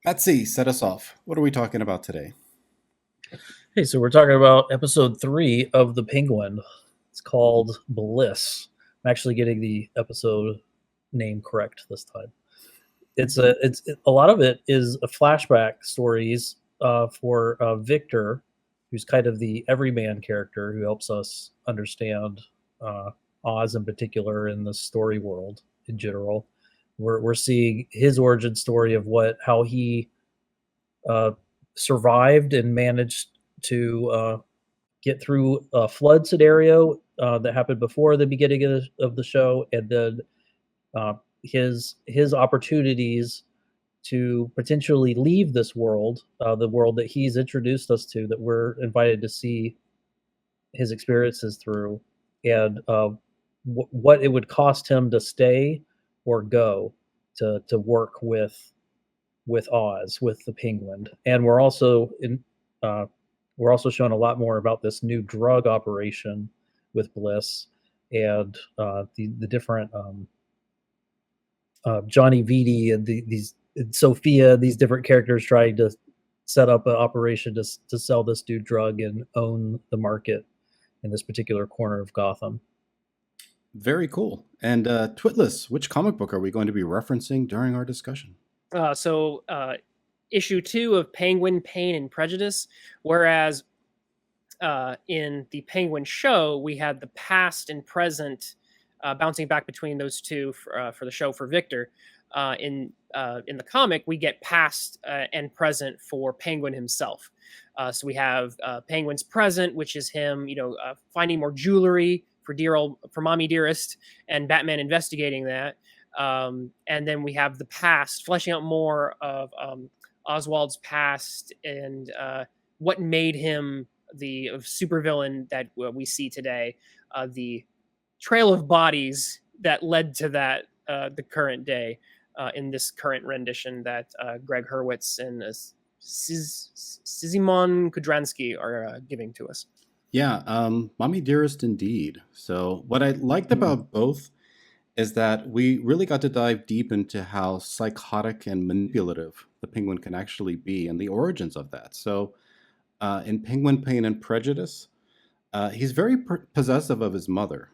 Betsy, set us off. What are we talking about today? Hey, so we're talking about episode 3 of The Penguin. It's called Bliss. I'm actually getting the episode name correct this time. A lot of it is a flashback stories for Victor, who's kind of the everyman character who helps us understand uh, Oz in particular in the story world in general. We're seeing his origin story of how he uh, survived and managed to get through a flood scenario that happened before the beginning of the show, and then uh, his opportunities to potentially leave this world, the world that he's introduced us to, that we're invited to see his experiences through, and what it would cost him to stay or go to work with Oz, with the Penguin. And uh, we're also shown a lot more about this new drug operation with Bliss and the different Johnny Vitti and these and Sophia, these different characters trying to set up an operation to sell this new drug and own the market in this particular corner of Gotham. Very cool. And Twitless, which comic book are we going to be referencing during our discussion? So issue 2 of Penguin, Pain, and Prejudice, whereas in the Penguin show, we had the past and present bouncing back between those two for the show for Victor. In the comic, we get past and present for Penguin himself. So we have Penguin's present, which is him, finding more jewelry for Mommy Dearest, and Batman investigating that. And then we have the past, fleshing out more of Oswald's past and what made him the supervillain that we see today. The trail of bodies that led to that the current day in this current rendition that Greg Hurwitz and Szymon Kudransky are giving to us. Yeah, Mommy Dearest indeed. So, what I liked about both is that we really got to dive deep into how psychotic and manipulative the Penguin can actually be and the origins of that. So, in Penguin, Pain, and Prejudice, he's very possessive of his mother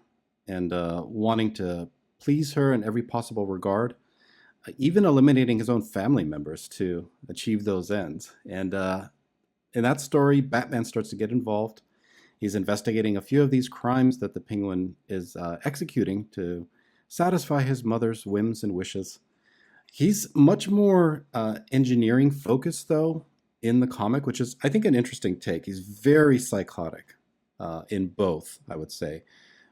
and wanting to please her in every possible regard, even eliminating his own family members to achieve those ends. And in that story, Batman starts to get involved. He's investigating a few of these crimes that the Penguin is executing to satisfy his mother's whims and wishes. He's much more engineering focused, though, in the comic, which is, I think, an interesting take. He's very psychotic in both, I would say.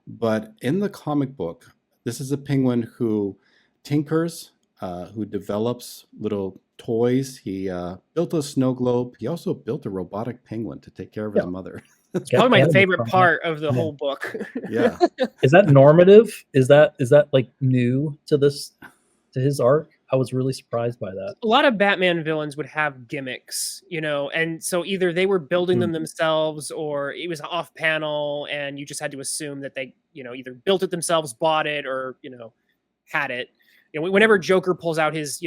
But in the comic book, this is a Penguin who tinkers, who develops little toys. He built a snow globe. He also built a robotic penguin to take care of his mother. It's probably my favorite part of the whole book. Yeah. Is that normative? Is that like new to his arc? I was really surprised by that. A lot of Batman villains would have gimmicks, and so either they were building them themselves or it was off panel and you just had to assume that they, either built it themselves, bought it, or, had it. Whenever Joker pulls out his,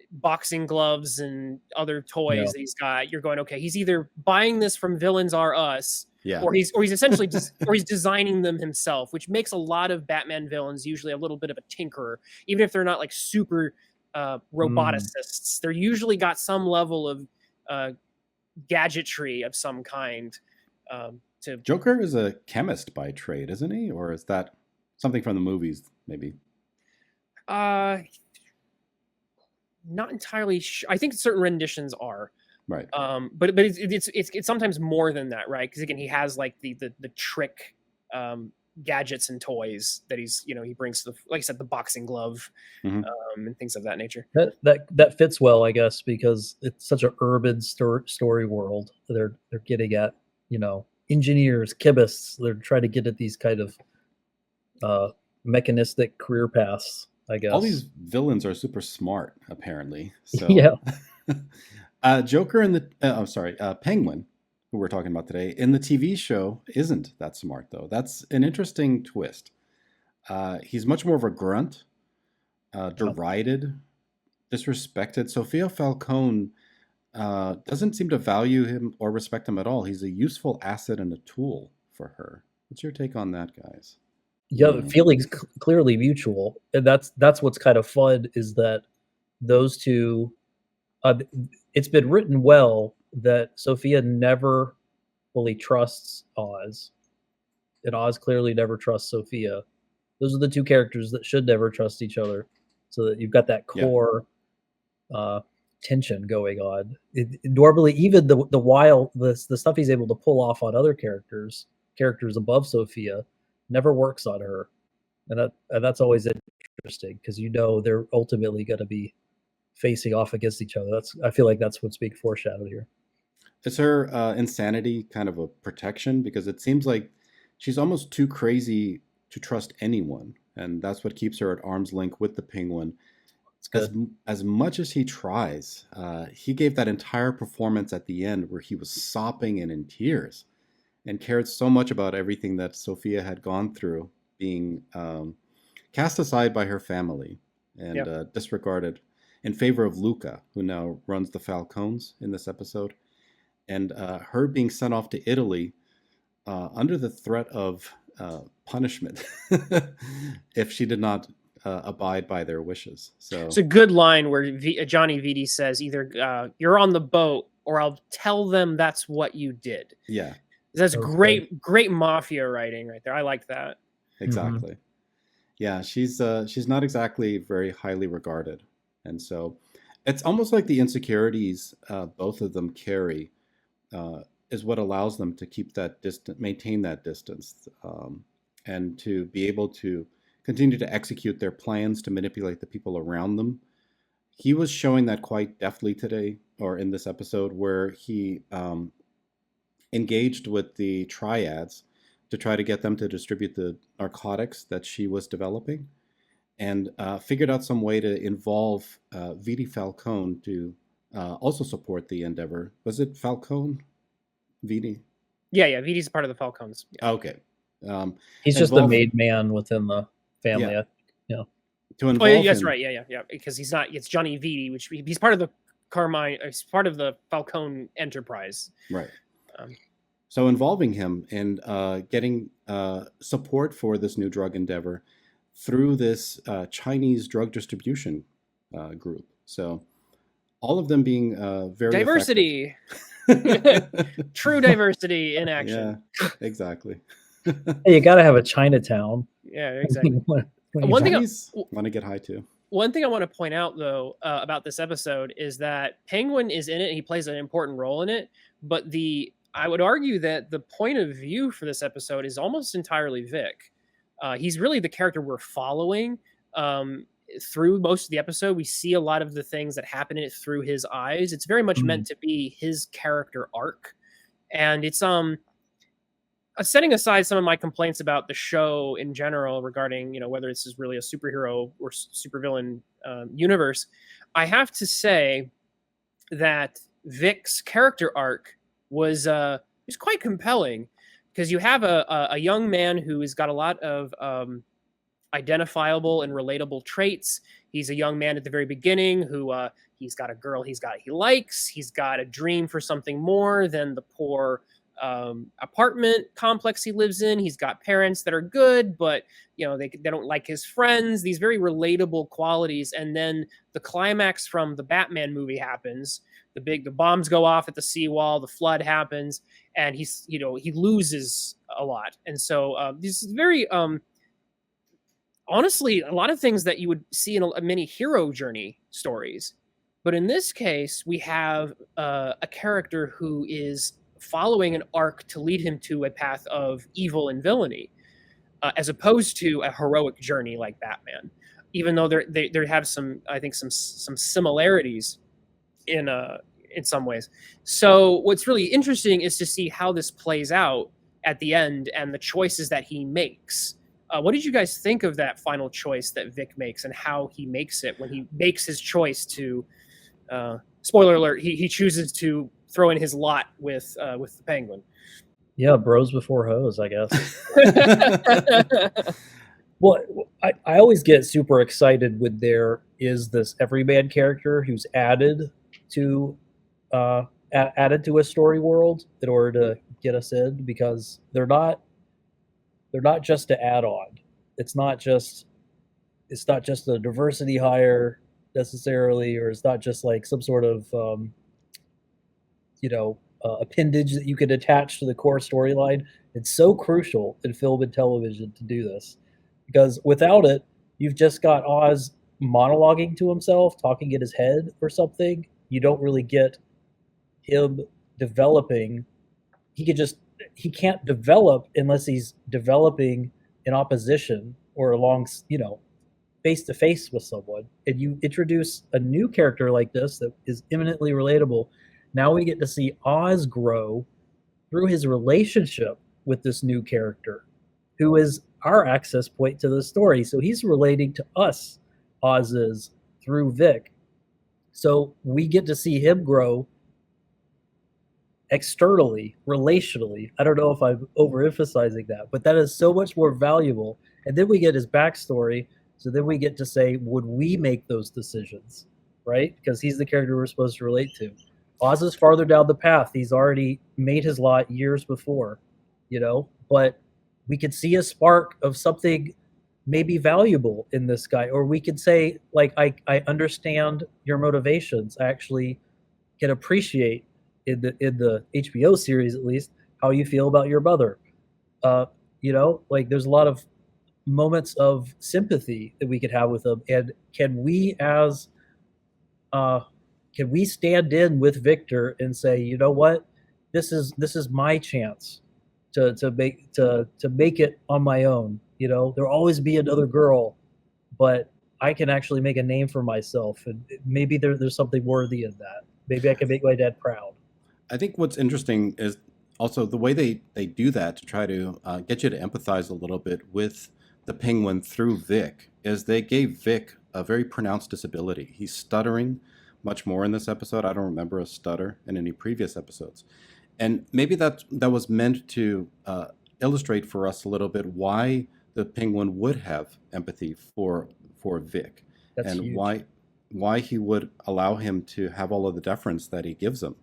boxing gloves and other toys that he's got, you're going, okay, he's either buying this from Villains R Us, or he's essentially or he's designing them himself, which makes a lot of Batman villains usually a little bit of a tinkerer, even if they're not like super roboticists. They're usually got some level of gadgetry of some kind. Joker is a chemist by trade, isn't he? Or is that something from the movies, maybe? Not entirely sure. I think certain renditions are. Right. But it's sometimes more than that, right? Because again, he has like the trick gadgets and toys that he's, he brings to like I said, the boxing glove, and things of that nature. That fits well, I guess, because it's such an urban story world. They're getting at, engineers, chemists. They're trying to get at these kind of mechanistic career paths, I guess. All these villains are super smart, apparently. So, yeah. Joker in the Penguin, who we're talking about today, in the TV show isn't that smart, though. That's an interesting twist. He's much more of a grunt, derided, disrespected. Sophia Falcone doesn't seem to value him or respect him at all. He's a useful asset and a tool for her. What's your take on that, guys? Yeah, the feelings clearly mutual, and that's what's kind of fun is that those two. It's been written well that Sophia never fully trusts Oz, and Oz clearly never trusts Sophia. Those are the two characters that should never trust each other, so that you've got that core tension going on. Normally, even the stuff he's able to pull off on other characters above Sophia, never works on her, and that's always interesting because they're ultimately going to be facing off against each other. I feel like that's what's being foreshadowed here. Is her insanity kind of a protection? Because it seems like she's almost too crazy to trust anyone, and that's what keeps her at arm's length with the Penguin. As much as he tries, he gave that entire performance at the end where he was sobbing and in tears and cared so much about everything that Sophia had gone through, being cast aside by her family and disregarded in favor of Luca, who now runs the Falcones in this episode. And her being sent off to Italy under the threat of punishment if she did not abide by their wishes. So it's a good line where Johnny Vitti says, either you're on the boat or I'll tell them that's what you did. Yeah. That's great mafia writing right there. I like that. Exactly. Mm-hmm. Yeah, she's not exactly very highly regarded. And so it's almost like the insecurities both of them carry is what allows them to keep that distance, maintain that distance, and to be able to continue to execute their plans to manipulate the people around them. He was showing that quite deftly today, or in this episode, where he engaged with the triads to try to get them to distribute the narcotics that she was developing, and figured out some way to involve Vidi Falcone to also support the endeavor. Was it Falcone? Vidi? Yeah. Vidi's part of the Falcones. Yeah. Okay. He's just the made man within the family. Yeah. To involve that's him. right. Yeah. Because he's not. It's Johnny Vidi, which he's part of the Carmine. He's part of the Falcone enterprise. Right. So involving him and getting support for this new drug endeavor through this Chinese drug distribution group. So all of them being very diversity. True diversity in action. Yeah, exactly. Hey, you got to have a Chinatown. Yeah, exactly. One thing I want to get high to. One thing I want to point out, though, about this episode is that Penguin is in it. And he plays an important role in it. But I would argue that the point of view for this episode is almost entirely Vic. He's really the character we're following through most of the episode. We see a lot of the things that happen in it through his eyes. It's very much meant to be his character arc. And it's setting aside some of my complaints about the show in general regarding, whether this is really a superhero or supervillain universe, I have to say that Vic's character arc was quite compelling, because you have a young man who has got a lot of identifiable and relatable traits. He's a young man at the very beginning who he's got a girl he likes. He's got a dream for something more than the poor apartment complex he lives in. He's got parents that are good, but they don't like his friends. These very relatable qualities. And then the climax from the Batman movie happens. The bombs go off at the seawall, the flood happens, and he loses a lot. And so this is very honestly a lot of things that you would see in many hero journey stories. But in this case, we have a character who is following an arc to lead him to a path of evil and villainy, as opposed to a heroic journey like Batman. Even though they have some similarities in some ways. So what's really interesting is to see how this plays out at the end and the choices that he makes. What did you guys think of that final choice that Vic makes, and how he makes it when he makes his choice to? Spoiler alert: he chooses to throw in his lot with the Penguin. Yeah, bros before hoes, I guess. Well, I always get super excited when there is this everyman character who's to uh, added to a story world in order to get us in, because they're not just to add on. It's not just it's not just a diversity hire necessarily, or it's not just like some sort of appendage that you could attach to the core storyline. It's so crucial in film and television to do this, because without it, you've just got Oz monologuing to himself, talking in his head or something. You don't really get him developing. He can't develop unless he's developing in opposition or along, face to face with someone. And you introduce a new character like this that is eminently relatable. Now we get to see Oz grow through his relationship with this new character, who is our access point to the story. So he's relating to us, Oz is, through Vic. So we get to see him grow externally, relationally. I don't know if I'm overemphasizing that, but that is so much more valuable. And then we get his backstory. So then we get to say, would we make those decisions, right? Because he's the character we're supposed to relate to. Oz is farther down the path. He's already made his lot years before, but we could see a spark of something maybe valuable in this guy. Or we could say, like, I understand your motivations. I actually can appreciate in the HBO series, at least, how you feel about your mother. Like, there's a lot of moments of sympathy that we could have with him. And can we stand in with Victor and say, you know what, this is my chance to make it on my own. There'll always be another girl, but I can actually make a name for myself, and maybe there's something worthy in that. Maybe I can make my dad proud. I think what's interesting is also the way they do that to try to get you to empathize a little bit with the Penguin through Vic is they gave Vic a very pronounced disability. He's stuttering much more in this episode. I don't remember a stutter in any previous episodes. And maybe that was meant to illustrate for us a little bit why the Penguin would have empathy for Vic. That's and huge. why he would allow him to have all of the deference that he gives him.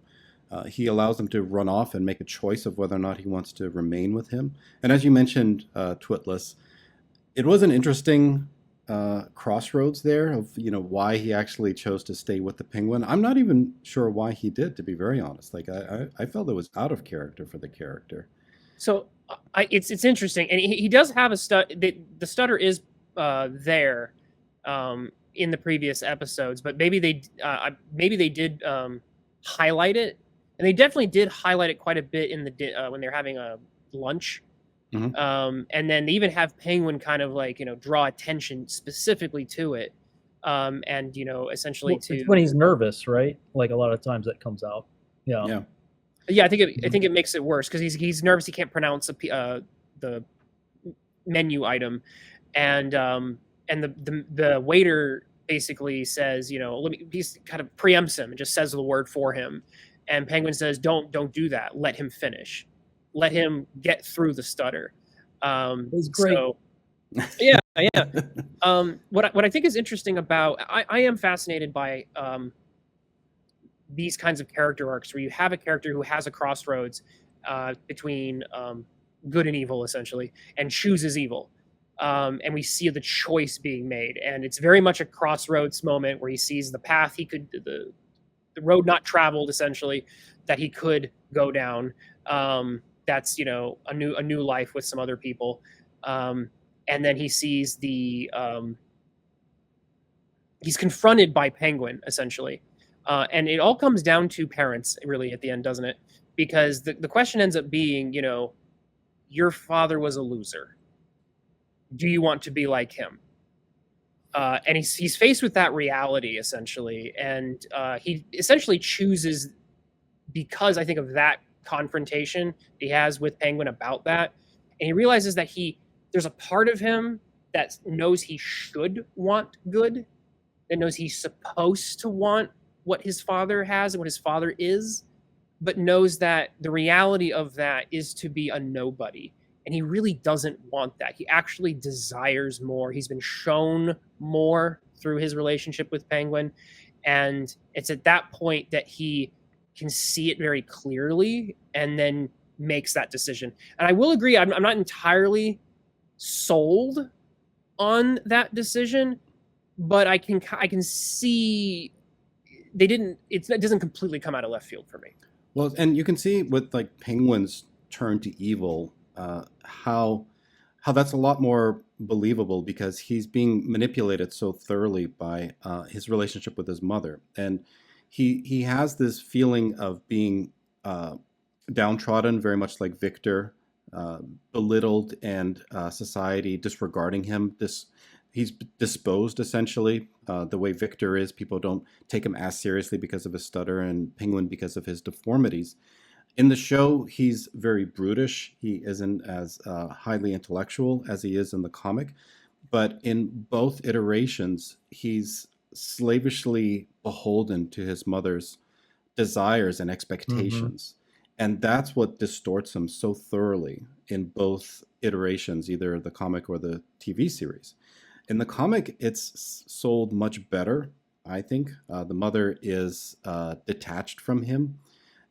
He allows him to run off and make a choice of whether or not he wants to remain with him. And as you mentioned, Twitless, it was an interesting crossroads there of why he actually chose to stay with the Penguin. I'm not even sure why he did, to be very honest. Like I felt it was out of character for the character. So it's interesting, and he does have a the stutter is there in the previous episodes, but maybe they did highlight it, and they definitely did highlight it quite a bit in the when they're having a lunch. Mm-hmm. And then they even have Penguin kind of like draw attention specifically to it, and essentially It's when he's nervous, right? Like a lot of times that comes out. Yeah. Yeah, I think it makes it worse because he's nervous. He can't pronounce the menu item, and the waiter basically says, he kind of preempts him and just says the word for him, and Penguin says, don't do that. Let him finish. Let him get through the stutter. It's great. So, yeah. What I think is interesting about I am fascinated by these kinds of character arcs where you have a character who has a crossroads between good and evil, essentially, and chooses evil. And we see the choice being made, and it's very much a crossroads moment where he sees the path the road not traveled, essentially, that he could go down. That's a new life with some other people, and then he sees he's confronted by Penguin, essentially, and it all comes down to parents, really, at the end, doesn't it? Because the question ends up being, your father was a loser. Do you want to be like him? And he's faced with that reality, essentially, and he essentially chooses, because I think of that confrontation he has with Penguin about that, and he realizes that there's a part of him that knows he should want good, that knows he's supposed to want what his father has and what his father is, but knows that the reality of that is to be a nobody and he really doesn't want that. He actually desires more. He's been shown more through his relationship with Penguin, and it's at that point that he can see it very clearly and then makes that decision. And I will agree, I'm not entirely sold on that decision, but I can see it doesn't completely come out of left field for me. Well, and you can see with like Penguin's turn to evil, how that's a lot more believable because he's being manipulated so thoroughly by his relationship with his mother, and he has this feeling of being downtrodden, very much like Victor, uh, belittled, and society disregarding him. He's disposed essentially. The way Victor is, people don't take him as seriously because of his stutter, and Penguin because of his deformities. In the show, he's very brutish. He isn't as highly intellectual as he is in the comic. But in both iterations, he's slavishly beholden to his mother's desires and Mm-hmm. expectations. And that's what distorts him so thoroughly in both iterations, either the comic or the TV series. In the comic, it's sold much better, I think. The mother is detached from him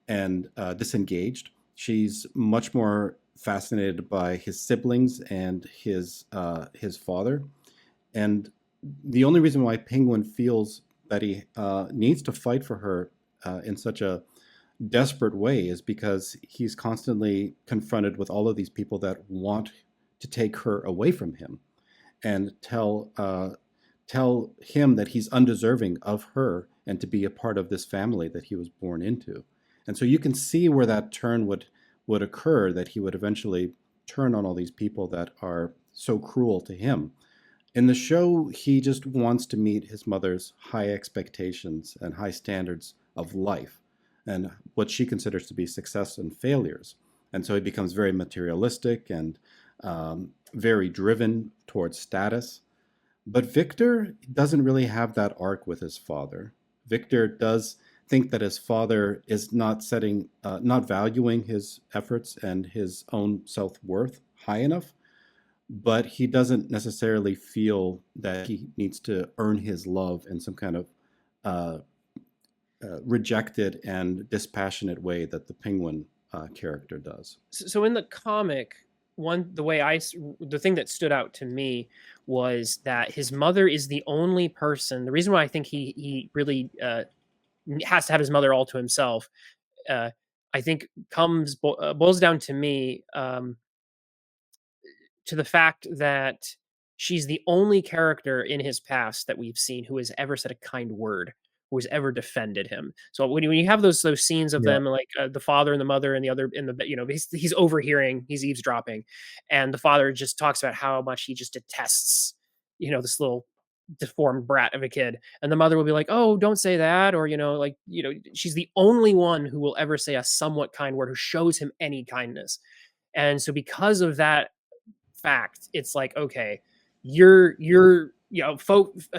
and disengaged. She's much more fascinated by his siblings and his father. And the only reason why Penguin feels that he needs to fight for her in such a desperate way is because he's constantly confronted with all of these people that want to take her away from him and tell him that he's undeserving of her and to be a part of this family that he was born into. And so you can see where that turn would occur, that he would eventually turn on all these people that are so cruel to him. In the show, he just wants to meet his mother's high expectations and high standards of life and what she considers to be success and failures. And so he becomes very materialistic and very driven towards status. But Victor doesn't really have that arc with his father. Victor does think that his father is not valuing his efforts and his own self worth high enough, but he doesn't necessarily feel that he needs to earn his love in some kind of uh, rejected and dispassionate way that the Penguin character does. So in the comic, the thing that stood out to me was that his mother is the only person. The reason why I think he really has to have his mother all to himself, uh, I think boils down to me, to the fact that she's the only character in his past that we've seen who has ever said a kind word, who has ever defended him. So when you have those scenes of Yeah. them, like the father and the mother and the other in the he's overhearing, he's eavesdropping, and the father just talks about how much he just detests this little deformed brat of a kid, and the mother will be like, oh, don't say that, or she's the only one who will ever say a somewhat kind word, who shows him any kindness. And so because of that fact, it's like, okay, you're a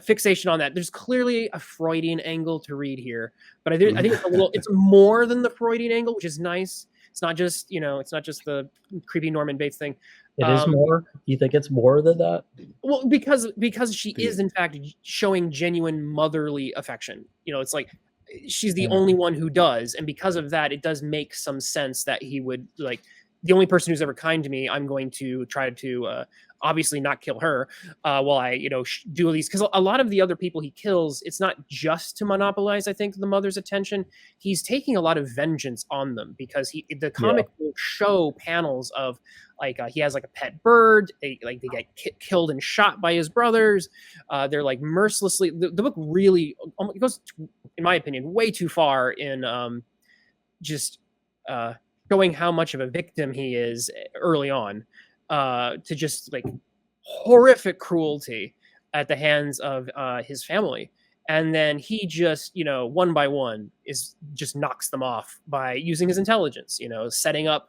fixation on that. There's clearly a Freudian angle to read here, but I think it's more than the Freudian angle, which is nice. It's not just the creepy Norman Bates thing. It is more. You think it's more than that? Well, because she is in fact showing genuine motherly affection. It's like she's the only one who does, and because of that, it does make some sense that he would like the only person who's ever kind to me. I'm going to try to obviously not kill her while I do these, because a lot of the other people he kills, it's not just to monopolize, I think, the mother's attention. He's taking a lot of vengeance on them because the comic will show panels of like he has like a pet bird. They get killed and shot by his brothers. They're like mercilessly. The book really it goes, in my opinion, way too far in just showing how much of a victim he is early on, to just like horrific cruelty at the hands of his family. And then he just, one by one just knocks them off by using his intelligence, setting up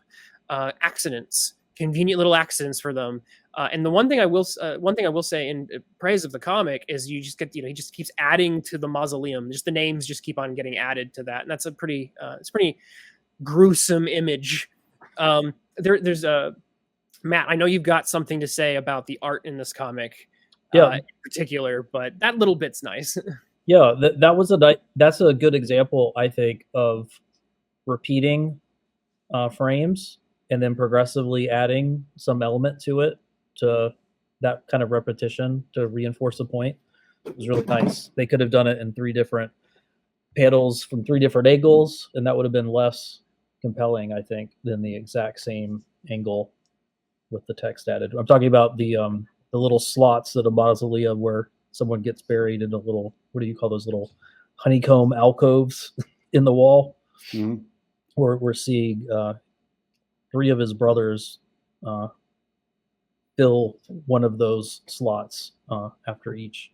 accidents, convenient little accidents for them. And the one thing I will say in praise of the comic is you just get, he just keeps adding to the mausoleum. Just the names just keep on getting added to that, and that's it's pretty gruesome image. There's Matt, I know you've got something to say about the art in this comic, Yeah. in particular, but that little bit's nice. Yeah, that's a good example, I think, of repeating frames and then progressively adding some element to it, to that kind of repetition to reinforce the point. It was really nice. They could have done it in 3 different panels from 3 different angles, and that would have been less compelling, I think, than the exact same angle with the text added. I'm talking about the little slots at a mausoleum where someone gets buried in a little, what do you call those little honeycomb alcoves in the wall? Mhm. We're seeing 3 of his brothers fill one of those slots after each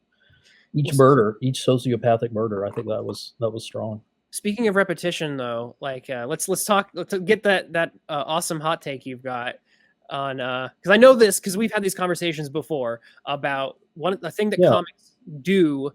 murder, each sociopathic murder. I think that was strong. Speaking of repetition, though, like let's get that awesome hot take you've got on, because I know this because we've had these conversations before about the thing that comics do,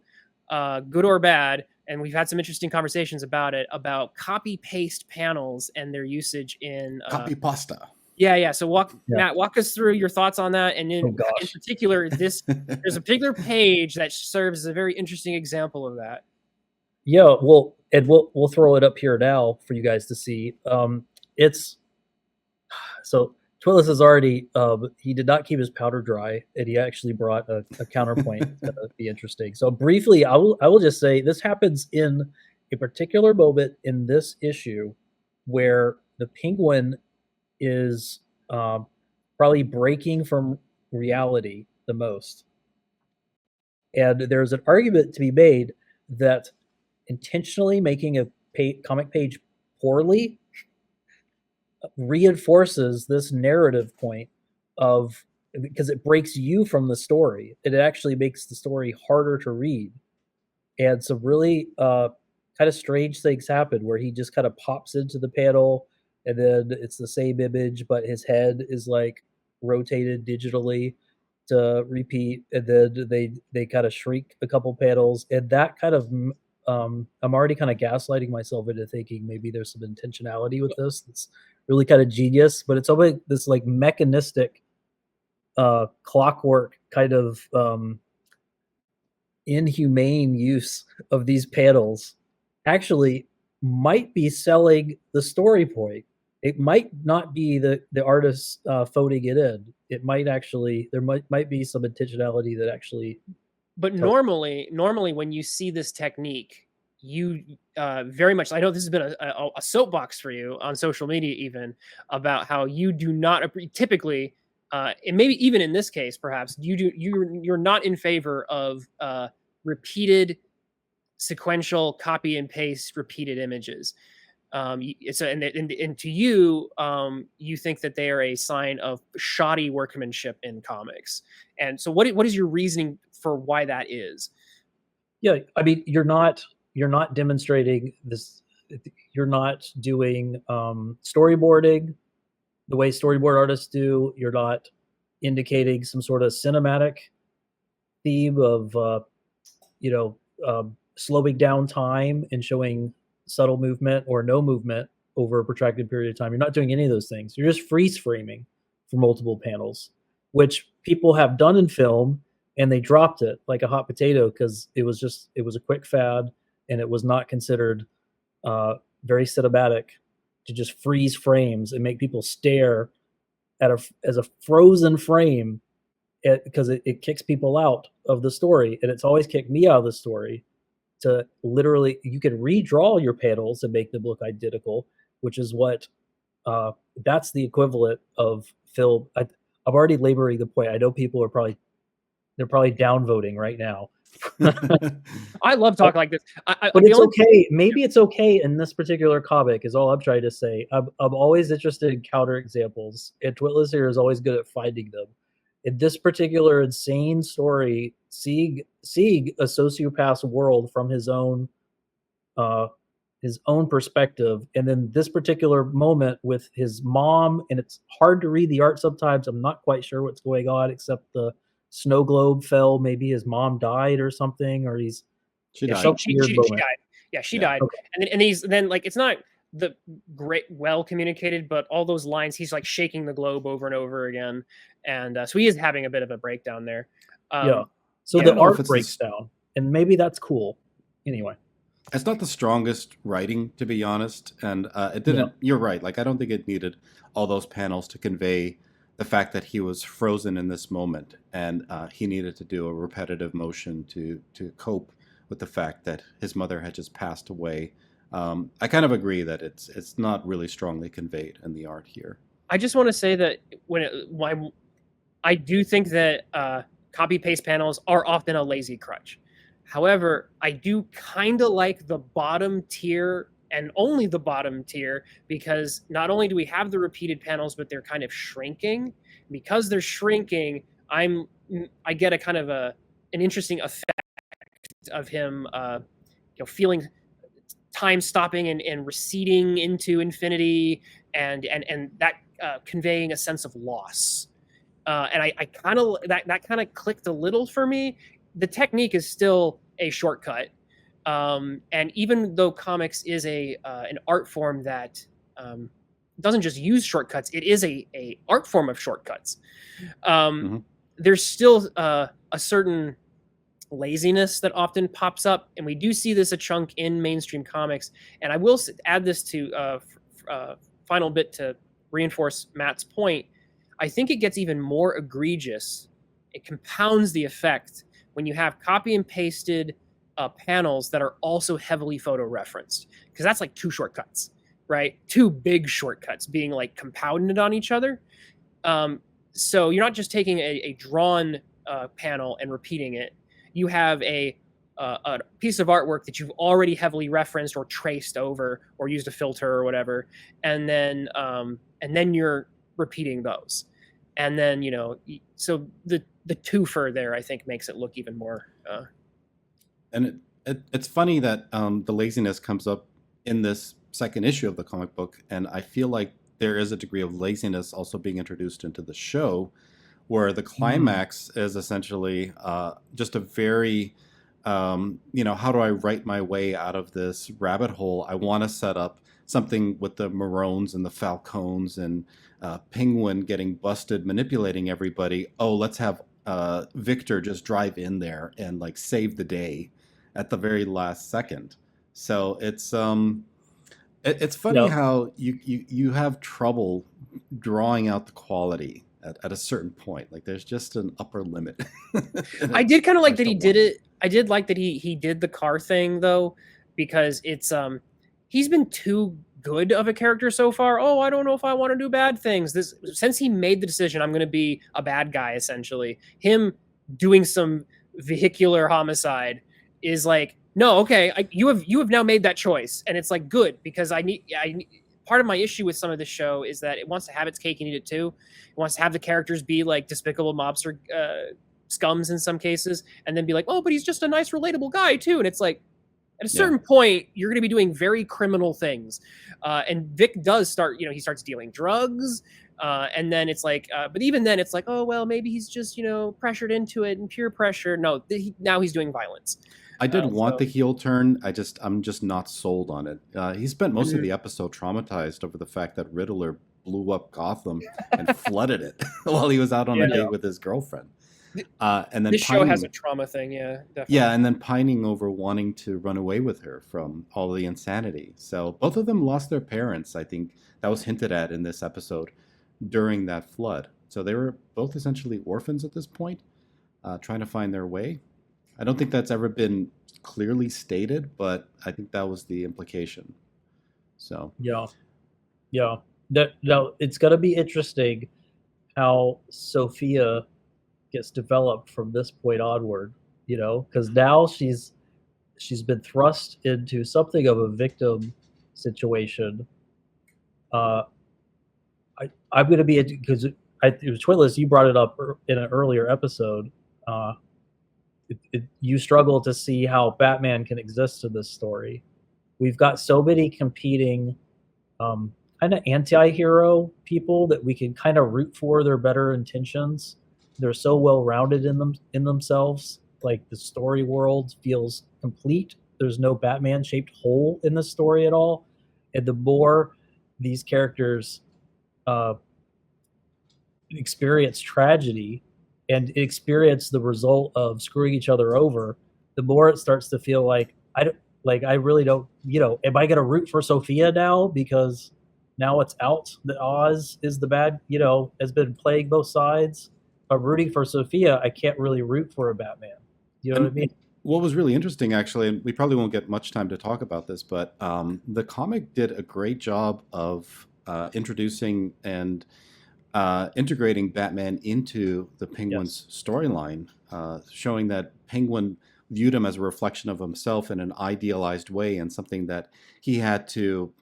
good or bad, and we've had some interesting conversations about it, about copy paste panels and their usage in Copy pasta. Yeah. So Matt, walk us through your thoughts on that, and in particular, there's a particular page that serves as a very interesting example of that. Yeah, well, and we'll throw it up here now for you guys to see. It's so Twitless is already he did not keep his powder dry, and he actually brought a counterpoint to be interesting. So briefly, I will just say this happens in a particular moment in this issue where the Penguin is probably breaking from reality the most, and there's an argument to be made that intentionally making a comic page poorly reinforces this narrative point of, because it breaks you from the story. It actually makes the story harder to read. And some really kind of strange things happen where he just kind of pops into the panel and then it's the same image, but his head is like rotated digitally to repeat, and then they kind of shrink a couple panels, and that kind of I'm already kind of gaslighting myself into thinking maybe there's some intentionality with this. It's really kind of genius, but it's almost this like mechanistic clockwork kind of inhumane use of these panels actually might be selling the story point. It might not be the artist phoning it in. It might actually, there might be some intentionality that actually. But normally when you see this technique, you very much, I know this has been a soapbox for you on social media even, about how you do not typically, and maybe even in this case perhaps, you're not in favor of repeated sequential copy and paste repeated images. So and to you, you think that they are a sign of shoddy workmanship in comics. And so what is your reasoning for why that is? Yeah, I mean, you're not demonstrating this. You're not doing storyboarding the way storyboard artists do. You're not indicating some sort of cinematic theme of slowing down time and showing subtle movement or no movement over a protracted period of time. You're not doing any of those things. You're just freeze framing for multiple panels, which people have done in film, and they dropped it like a hot potato because it was a quick fad, and it was not considered very cinematic to just freeze frames and make people stare at as a frozen frame, because it kicks people out of the story, and it's always kicked me out of the story. To literally, you can redraw your panels and make them look identical, which is what that's the equivalent of film. I'm already laboring the point. I know people are probably downvoting right now. I love talking like this, but it's okay. Maybe it's okay in this particular comic. Is all I'm trying to say. I'm always interested in counter examples, and Twitless here is always good at finding them. In this particular insane story, seeing a sociopath's world from his own perspective, and then this particular moment with his mom, and it's hard to read the art sometimes. I'm not quite sure what's going on, except the snow globe fell. Maybe his mom died or something, or she died. She died. Yeah, she died. Okay. And then like, it's not the great, well communicated, but all those lines, he's like shaking the globe over and over again, and so he is having a bit of a breakdown there. Yeah. Um, So I the don't know if art it's breaks down, and maybe that's cool. Anyway, it's not the strongest writing, to be honest, and it yeah, didn't. You're right. Like I don't think it needed all those panels to convey the fact that he was frozen in this moment, and he needed to do a repetitive motion to cope with the fact that his mother had just passed away. I kind of agree that it's not really strongly conveyed in the art here. I just want to say that I do think that copy paste panels are often a lazy crutch. However, I do kind of like the bottom tier and only the bottom tier, because not only do we have the repeated panels, but they're kind of shrinking. Because they're shrinking, I get a kind of an interesting effect of him, feeling time stopping and receding into infinity, and that conveying a sense of loss. And I kind of that kind of clicked a little for me. The technique is still a shortcut, and even though comics is an art form that doesn't just use shortcuts, it is a art form of shortcuts. Mhm. There's still a certain laziness that often pops up, and we do see this a chunk in mainstream comics. And I will add this to final bit to reinforce Matt's point. I think it gets even more egregious. It compounds the effect when you have copy and pasted panels that are also heavily photo referenced, because that's like two shortcuts, right? Two big shortcuts being like compounded on each other. So you're not just taking a drawn panel and repeating it. You have a piece of artwork that you've already heavily referenced or traced over or used a filter or whatever, and then you're repeating those, and then so the twofer there, I think, makes it look even more. And it's funny that the laziness comes up in this second issue of the comic book, and I feel like there is a degree of laziness also being introduced into the show, where the climax is essentially just a very, how do I write my way out of this rabbit hole? I want to set up something with the Maroons and the Falcons and Penguin getting busted manipulating everybody. Oh, let's have Victor just drive in there and like save the day at the very last second. So it's funny yeah, how you have trouble drawing out the quality at a certain point. Like there's just an upper limit. I did kind of like hard that to he did want. it. I did like that he did the car thing though, because it's he's been too good of a character so far. Oh, I don't know if I want to do bad things. This since he made the decision, I'm going to be a bad guy. Essentially, him doing some vehicular homicide is like, no, okay, you have now made that choice, and it's like good, because I need. Part of my issue with some of this show is that it wants to have its cake and eat it too. It wants to have the characters be like despicable mobster scums in some cases, and then be like, oh, but he's just a nice, relatable guy too. And it's like, at a Yeah. certain point, you're going to be doing very criminal things. And Vic does start, he starts dealing drugs. And then it's like, but even then, it's like, oh, well, maybe he's just, pressured into it and peer pressure. No, now he's doing violence. I did want So the heel turn. I'm just not sold on it. He spent most of Mhm. the episode traumatized over the fact that Riddler blew up Gotham and flooded it while he was out on a Yeah. date with his girlfriend. And then this show has a pining, trauma thing. Yeah, definitely. yeah, and then pining over wanting to run away with her from all the insanity. So both of them lost their parents. I think that was hinted at in this episode during that flood. So they were both essentially orphans at this point, trying to find their way. I don't think that's ever been clearly stated, but I think that was the implication. So yeah. Now it's gonna be interesting how Sophia gets developed from this point onward. Because now she's been thrust into something of a victim situation. I'm going to be, because it was Twitless, you brought it up in an earlier episode. You struggle to see how Batman can exist in this story. We've got so many competing kind of anti-hero people that we can kind of root for their better intentions. They're so well-rounded in themselves. Like the story world feels complete. There's no Batman-shaped hole in the story at all. And the more these characters experience tragedy and experience the result of screwing each other over, the more it starts to feel like I really don't, am I going to root for Sophia now because now it's out that Oz is the bad, has been playing both sides. But rooting for Sophia, I can't really root for a Batman. You know what I And mean? what was really interesting, actually, and we probably won't get much time to talk about this, but the comic did a great job of introducing and integrating Batman into the Yes. Penguin's storyline, showing that Penguin viewed him as a reflection of himself in an idealized way and something that he had to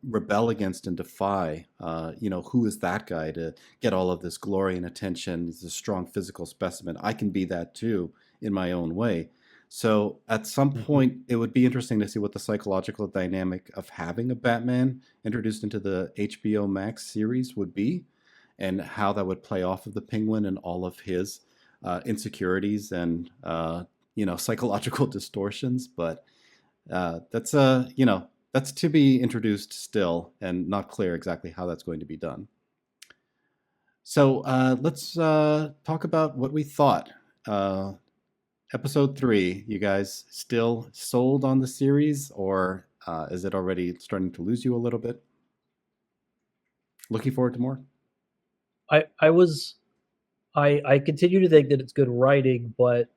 rebel against and defy. Who is that guy to get all of this glory and attention? He's a strong physical specimen. I can be that too in my own way. So at some Mm-hmm. point, it would be interesting to see what the psychological dynamic of having a Batman introduced into the HBO Max series would be, and how that would play off of the Penguin and all of his insecurities and psychological distortions. But that's to be introduced still, and not clear exactly how that's going to be done. So let's talk about what we thought. Episode 3, you guys still sold on the series, or is it already starting to lose you a little bit? Looking forward to more? I continue to think that it's good writing, but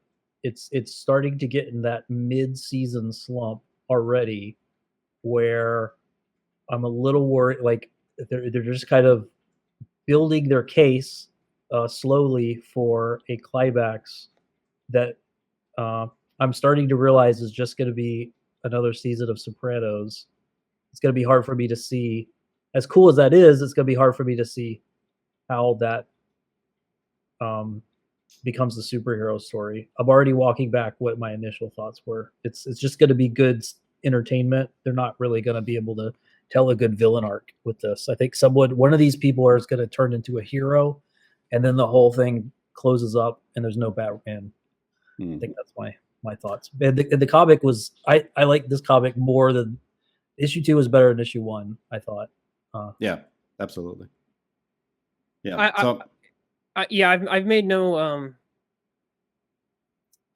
it's starting to get in that mid-season slump already, where I'm a little worried. Like they're just kind of building their case slowly for a climax that I'm starting to realize is just going to be another season of Sopranos. It's going to be hard for me to see. As cool as that is, it's going to be hard for me to see how that um, becomes the superhero story. I'm already walking back what my initial thoughts were. It's just going to be good entertainment. They're not really going to be able to tell a good villain arc with this. I think one of these people is going to turn into a hero, and then the whole thing closes up and there's no Batman. I think that's my thoughts. And the comic was I like this comic more than issue 2 was better than issue 1. I thought. Yeah, absolutely. Yeah. I've made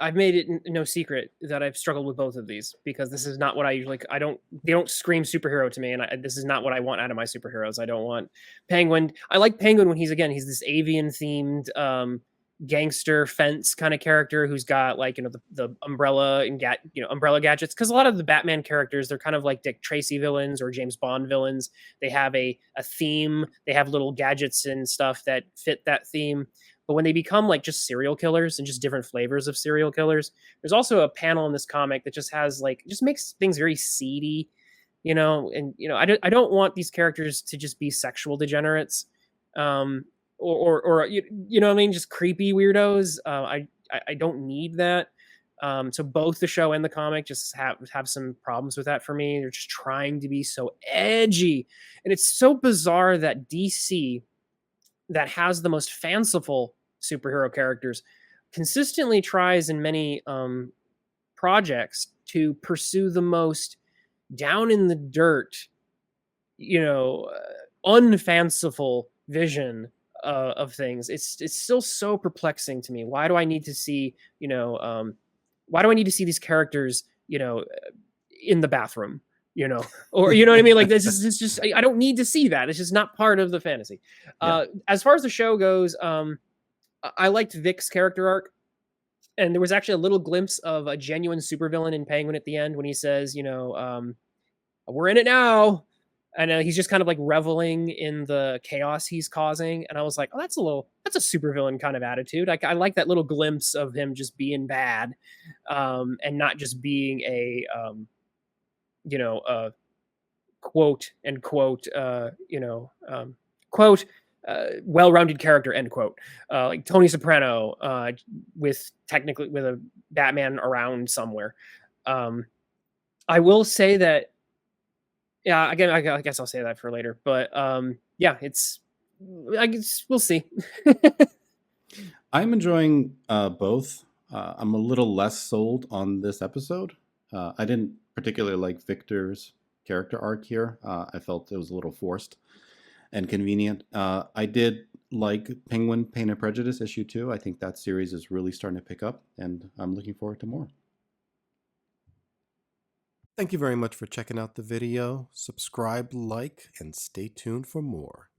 I've made it no secret that I've struggled with both of these, because this is not what I usually. They don't scream superhero to me, and this is not what I want out of my superheroes. I don't want Penguin. I like Penguin when he's this avian themed gangster fence kind of character who's got the umbrella and umbrella gadgets, because a lot of the Batman characters, they're kind of like Dick Tracy villains or James Bond villains. They have a theme. They have little gadgets and stuff that fit that theme. But when they become like just serial killers and just different flavors of serial killers, there's also a panel in this comic that just has just makes things very seedy, and I don't want these characters to just be sexual degenerates, or you know what I mean, just creepy weirdos. I don't need that. So both the show and the comic just have some problems with that for me. They're just trying to be so edgy, and it's so bizarre that DC, that has the most fanciful superhero characters, consistently tries in many projects to pursue the most down in the dirt, unfanciful vision of things. It's still so perplexing to me. Why do I need to see, why do I need to see these characters, in the bathroom? Or you know what I mean? Like this is just I don't need to see that. It's just not part of the fantasy. Yeah. As far as the show goes, I liked Vic's character arc, and there was actually a little glimpse of a genuine supervillain in Penguin at the end when he says, "We're in it now," and he's just kind of like reveling in the chaos he's causing. And I was like, "Oh, that's a supervillain kind of attitude." I like that little glimpse of him just being bad, and not just being a quote end quote, quote, well-rounded character, end quote, like Tony Soprano, with a Batman around somewhere. I will say that, yeah, again, I guess I'll say that for later, but yeah, I guess we'll see. I'm enjoying both. I'm a little less sold on this episode. I didn't particularly like Victor's character arc here. I felt it was a little forced and convenient. I did like Penguin, Pain and Prejudice issue 2. I think that series is really starting to pick up, and I'm looking forward to more. Thank you very much for checking out the video. Subscribe, like, and stay tuned for more.